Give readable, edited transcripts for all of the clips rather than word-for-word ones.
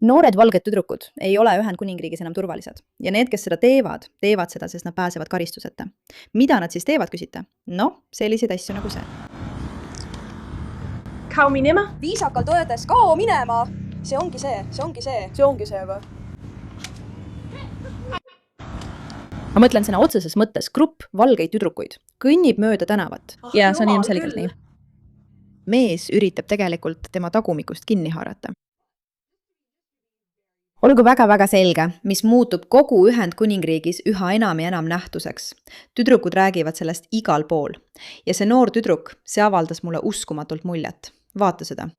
Noored valged tüdrukud ei ole Ühendkuningriigis enam turvalised ja need, kes seda teevad seda, sest nad pääsevad karistuseta. Mida nad siis teevad, küsite? No, selliseid asju nagu see. Kao minema? Viisakalt öeldes kao minema. See ongi see. See ongi see või? Ma mõtlen sõna otseses mõttes grupp valgeid tüdrukuid kõnnib mööda tänavat ja see on ilmselgelt nii. Mees üritab tegelikult tema tagumikust kinni haarata. Olgu väga selge, mis muutub kogu Ühendkuningriigis üha enam ja enam nähtuseks. Tüdrukud räägivad sellest igal pool. Ja see noor tüdruk, see avaldas mulle uskumatult muljet. Vaata seda.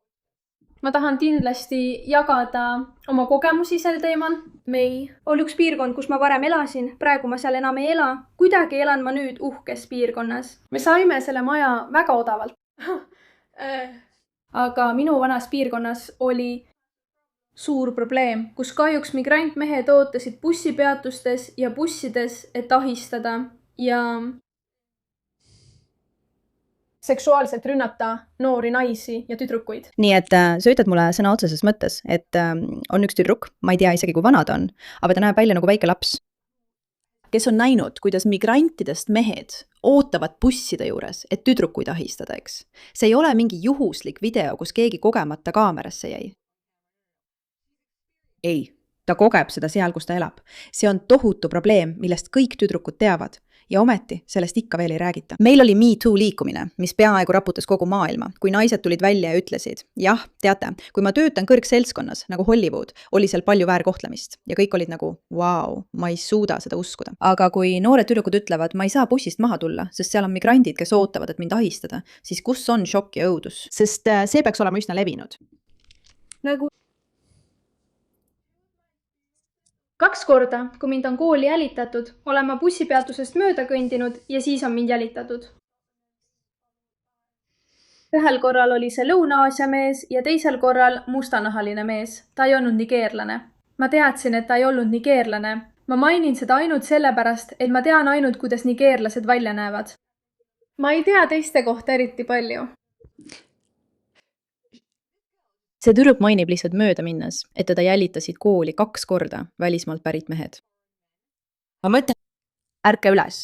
Ma tahan kindlasti jagada oma kogemusi sel teemal. May oli üks piirkond, kus ma varem elasin. Praegu ma seal enam ei ela. Kuidagi elan ma nüüd uhkes piirkonnas. Me saime selle maja väga odavalt. Aga minu vanas piirkonnas oli suur probleem, kus kahjuks migrantmehed ootasid bussipeatustes ja bussides, et ahistada ja seksuaalselt rünnata noori naisi ja tüdrukuid. Nii et sa ütled mulle sõna otseses mõttes, et on üks tüdruk, ma ei tea isegi kui vana ta on, aga ta näeb välja nagu väike laps. Kes on näinud, kuidas migrantidest mehed ootavad busside juures, et tüdrukuid ahistada, eks? See ei ole mingi juhuslik video, kus keegi kogemata kaamerasse jäi. Ei, ta kogeb seda seal, kus ta elab. See on tohutu probleem, millest kõik tüdrukud teavad ja ometi sellest ikka veel ei räägita. Meil oli MeToo liikumine, mis peaaegu raputas kogu maailma, kui naised tulid välja ja ütlesid, jah, teate, kui ma töötan kõrgseltskonnas nagu Hollywood, oli seal palju väärkohtlemist ja kõik olid nagu, vau, ma ei suuda seda uskuda. Aga kui noored tüdrukud ütlevad, ma ei saa bussist maha tulla, sest seal on migrandid, kes ootavad, et mind ahistada, siis kus on šokk ja õudus? Sest see peaks olema üsna levinud. Nagu 2 korda, kui mind on kooli jälitatud, olen ma bussipeatusest mööda kõndinud ja siis on mind jälitatud. Ühel korral oli see Lõuna-Aasia mees ja teisel korral mustanahaline mees. Ta ei olnud nigeerlane. Ma teadsin, et ta ei olnud nigeerlane. Ma mainin seda ainult sellepärast, et ma tean ainult, kuidas nigeerlased välja näevad. Ma ei tea teiste kohta eriti palju. See tüdruk mainib lihtsalt mööda minnes, et teda jälitasid kooli 2 korda välismaalt pärit mehed. Ma mõtlen, ärke üles.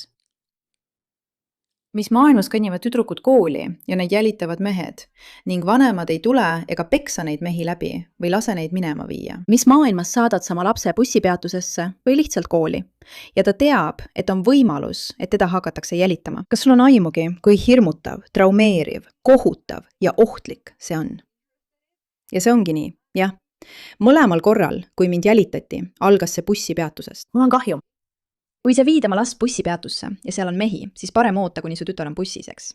Mis maailmas kõnnivad tüdrukud kooli ja neid jälitavad mehed ning vanemad ei tule ega peksa neid mehi läbi või lase neid minema viia. Mis maailmas saadad sama lapse bussipeatusesse või lihtsalt kooli ja ta teab, et on võimalus, et teda hakatakse jälitama. Kas sul on aimugi, kui hirmutav, traumeeriv, kohutav ja ohtlik see on? Ja see ongi nii, jah. Mõlemal korral, kui mind jälitati, algas see bussipeatusest. Mul on kahju. Kui sa viid oma last bussipeatusse ja seal on mehi, siis parem oota, kuni su tütar on bussis, eks.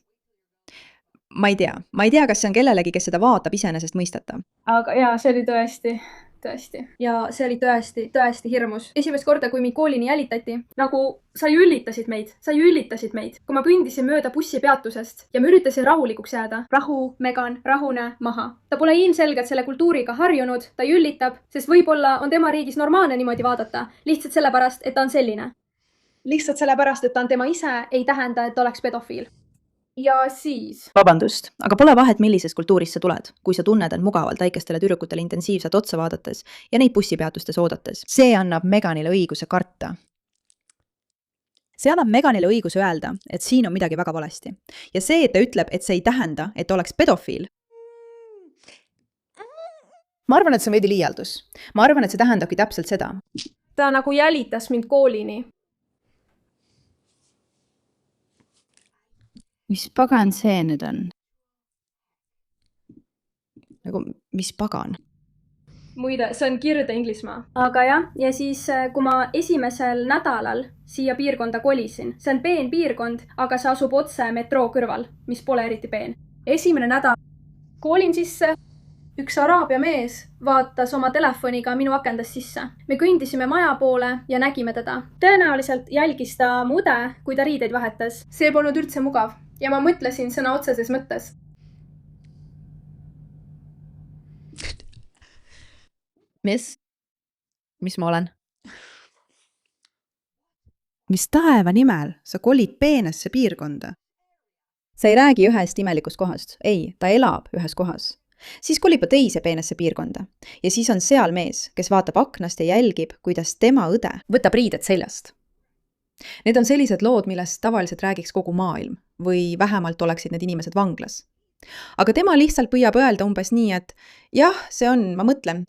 Ma ei tea, kas see on kellelegi, kes seda vaatab iseenesest mõisteta. Aga jaa, see oli tõesti. Ja see oli tõesti hirmus. Esimest korda, kui mind koolini jälitati, nagu sa ju üllitasid meid. Kui ma kõndisin mööda bussipeatusest ja ma üritasin rahulikuks jääda. Rahu, Megan, rahune, maha. Ta pole ilmselgelt selle kultuuriga harjunud, ta ülitab, sest võib-olla on tema riigis normaalne niimoodi vaadata, lihtsalt sellepärast, et ta on selline. Lihtsalt sellepärast, et ta on tema ise, ei tähenda, et oleks pedofiil. Ja siis. Vabandust, aga pole vahet, millisest kultuurist sa tuled, kui sa tunned end mugavalt väikestele tüdrukutele intensiivselt otsa vaadates ja neid bussipeatustes oodates. See annab Meganile õiguse karta. See annab Meganile õiguse öelda, et siin on midagi väga valesti. Ja see, et ta ütleb, et see ei tähenda, et oleks pedofiil. Ma arvan, et see on veidi liialdus. Ma arvan, et see tähendabki täpselt seda. Ta nagu jälitas mind koolini. Mis pagan see nüüd on? Nagu, mis pagan? Muide, see on Kirde Inglismaa. Aga jah, ja siis kui ma esimesel nädalal siia piirkonda kolisin, see on peen piirkond, aga see asub otse metroo kõrval, mis pole eriti peen. Esimene nädal koolin sisse, üks araabia mees vaatas oma telefoniga minu akendest sisse. Me kõndisime maja poole ja nägime teda. Tõenäoliselt jälgis ta mude, kui ta riideid vahetas. See polnud üldse mugav ja ma mõtlesin sõna otseses mõttes. Mis ma olen? Mis taeva nimel sa kolid peenesse piirkonda? Sa ei räägi ühest imelikust kohast. Ei, ta elab ühes kohas. siis kolib teise peenesse piirkonda ja siis on seal mees, kes vaatab aknast ja jälgib, kuidas tema õde võtab riided seljast. Need on sellised lood, millest tavaliselt räägiks kogu maailm või vähemalt oleksid need inimesed vanglas. Aga tema lihtsalt püüab öelda umbes nii, et jah, see on, ma mõtlen.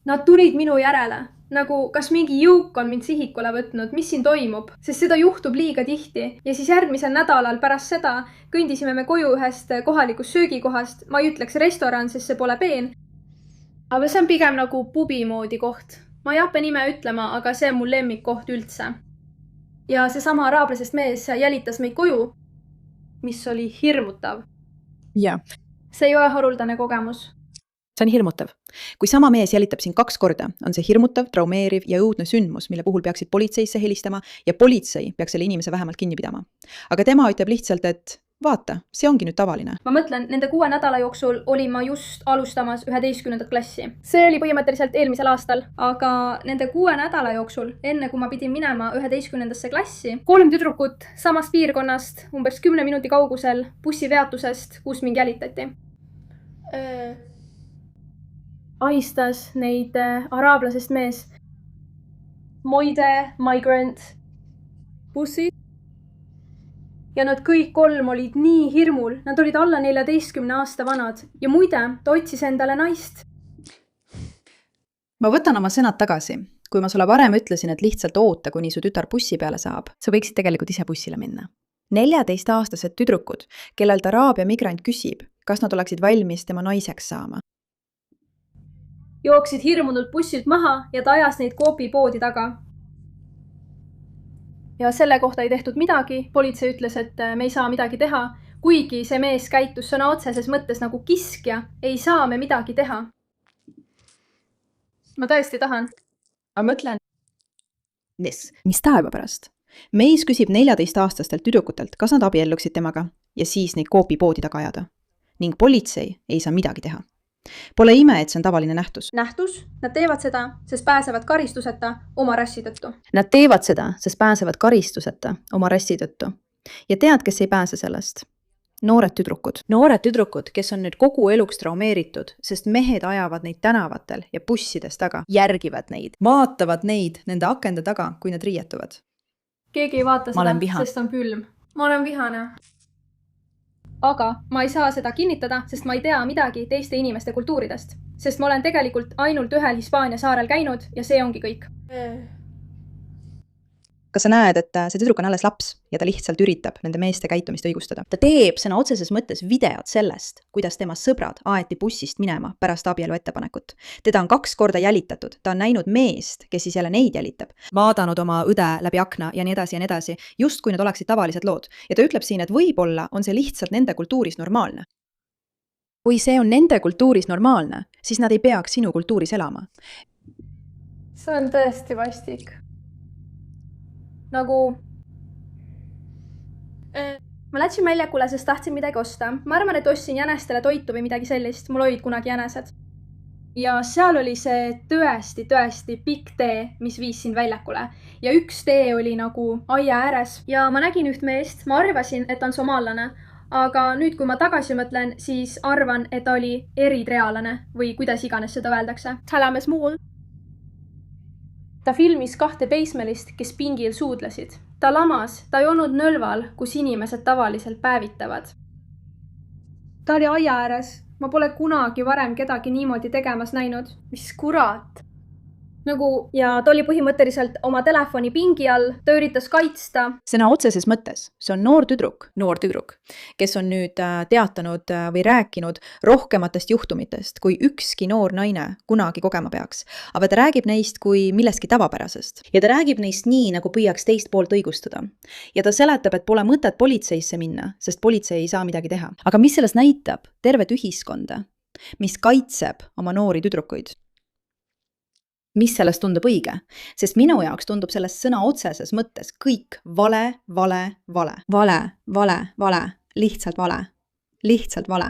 Nad tulid minu järele, nagu kas mingi jõuk on mind sihikule võtnud, mis siin toimub, sest seda juhtub liiga tihti. Ja siis järgmisel nädalal pärast seda kõndisime me koju ühest kohalikust söögikohast, ma ei ütleks restoran, sest see pole peen. Aga see on pigem nagu pubi moodi koht. Ma ei hakka nime ütlema, aga see on mul lemmikkoht üldse. Ja seesama araablasest mees jälitas meid koju, mis oli hirmutav. Ja. See ei ole haruldane kogemus. See on hirmutav. Kui sama mees jälitab siin 2 korda, on see hirmutav, traumeeriv ja õudne sündmus, mille puhul peaksid politseisse helistama ja politsei peaks selle inimese vähemalt kinni pidama. Aga tema ütleb lihtsalt, et vaata, see ongi nüüd tavaline. Ma mõtlen, nende 6 nädala jooksul olin ma just alustamas 11. klassi. See oli põhimõtteliselt eelmisel aastal, aga nende 6 nädala jooksul, enne kui ma pidin minema 11. klassi, 3 tüdrukut samast piirkonnast, umbes 10 minuti kaugusel bussipeatusest, kus mind jälitati. Ahistas neid araablasest mees. Moide, migrant, bussi. Ja nad kõik 3 olid nii hirmul. Nad olid alla 14 aasta vanad. Ja muide, ta otsis endale naist. Ma võtan oma sõnad tagasi. Kui ma sulle varem ütlesin, et lihtsalt oota, kuni su tütar bussi peale saab, sa võiksid tegelikult ise bussile minna. 14-aastased tüdrukud, kellelt araabia migrant küsib, kas nad oleksid valmis tema naiseks saama. Jooksid hirmunult bussilt maha ja ta ajas neid koopipoodi taga. Ja selle kohta ei tehtud midagi. Politsei ütles, et me ei saa midagi teha. Kuigi see mees käitus sõna otseses mõttes nagu kiskja, ei saa me midagi teha. Ma tõesti tahan. Ma mõtlen. Mis taeva pärast? Mees küsib 14-aastastelt tüdrukutelt, kas nad abielluksid temaga ja siis neid koopipoodi taga ajada. Ning politsei ei saa midagi teha. Pole ime, et see on tavaline nähtus. Nähtus? Nad teevad seda, sest pääsevad karistuseta oma rassi tõttu. Nad teevad seda, sest pääsevad karistuseta oma rassi tõttu. Ja tead, kes ei pääse sellest? Noored tüdrukud. Noored tüdrukud, kes on nüüd kogu eluks traumeeritud, sest mehed ajavad neid tänavatel ja bussides taga, järgivad neid, vaatavad neid nende akende taga, kui nad riietuvad. Keegi ei vaata seda, sest on külm. Ma olen vihane. Aga ma ei saa seda kinnitada, sest ma ei tea midagi teiste inimeste kultuuridest. Sest ma olen tegelikult ainult ühel Hispaania saarel käinud ja see ongi kõik. Kas sa näed, et see tüdruk on alles laps ja ta lihtsalt üritab nende meeste käitumist õigustada? Ta teeb sõna otseses mõttes videot sellest, kuidas tema sõbrad aeti bussist minema pärast abielu ettepanekut. Teda on 2 korda jälitatud, ta on näinud meest, kes siis jälle neid jälitab, vaadanud oma õde läbi akna ja nii edasi, just kui need oleksid tavalised lood. Ja ta ütleb siin, et võib-olla on see lihtsalt nende kultuuris normaalne. Kui see on nende kultuuris normaalne, siis nad ei peaks sinu kultuuris elama. See on tõesti vastik. Nagu ma läksin väljakule, sest tahtsin midagi osta. Ma arvan, et ostsin jänestele toitu või midagi sellist. Mul olid kunagi jänesed. Ja seal oli see tõesti pikk tee, mis viis sind väljakule. Ja üks tee oli nagu aia ääres. Ja ma nägin üht meest. Ma arvasin, et ta on somaallane. Aga nüüd, kui ma tagasi mõtlen, siis arvan, et ta oli eritrealane või kuidas iganes seda öeldakse. Salames muul. Ta filmis 2 peismelist, kes pingil suudlesid. Ta lamas, ta ei olnud nõlval, kus inimesed tavaliselt päevitavad. Ta oli aia ääres. Ma pole kunagi varem kedagi niimoodi tegemas näinud. Mis kurat? Ja ta oli põhimõtteliselt oma telefoni pingi all, ta üritas kaitsta. Sõna otseses mõttes, see on noor tüdruk, kes on nüüd teatanud või rääkinud rohkematest juhtumitest, kui ükski noor naine kunagi kogema peaks. Aga ta räägib neist kui millestki tavapärasest. Ja ta räägib neist nii, nagu püüaks teist poolt õigustada. Ja ta seletab, et pole mõtet politseisse minna, sest politsei ei saa midagi teha. Aga mis sellest näitab tervet ühiskonda, mis kaitseb oma noori tüdrukuid? Mis sellest tundub õige? Sest minu jaoks tundub sellest sõna otseses mõttes kõik vale. Lihtsalt vale.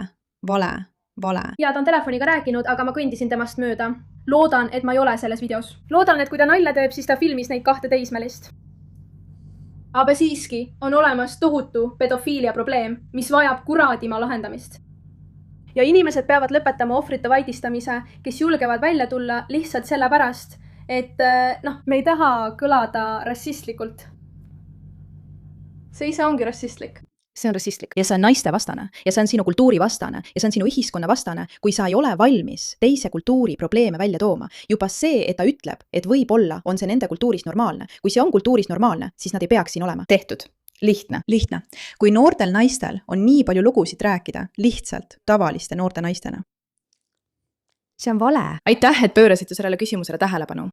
Ja ta on telefoniga rääkinud, aga ma kõndisin temast mööda. Loodan, et ma ei ole selles videos. Loodan, et kui ta nalja teeb, siis ta filmis neid 2 teismelist. aga siiski on olemas tohutu pedofiilia probleem, mis vajab kuradima lahendamist. ja inimesed peavad lõpetama ohvrite vaigistamise, kes julgevad välja tulla lihtsalt sellepärast, et me ei taha kõlada rassistlikult. See ise ongi rassistlik. See on rassistlik ja see on naiste vastane ja see on sinu kultuuri vastane ja see on sinu ühiskonna vastane, kui sa ei ole valmis teise kultuuri probleeme välja tooma. Juba see, et ta ütleb, et võib-olla on see nende kultuuris normaalne. Kui see on kultuuris normaalne, siis nad ei peaks siin olema. Tehtud. Lihtne. Kui noortel naistel on nii palju lugusid rääkida lihtsalt tavaliste noorte naistena. See on vale. Aitäh, et pöörasite sellele küsimusele tähelepanu.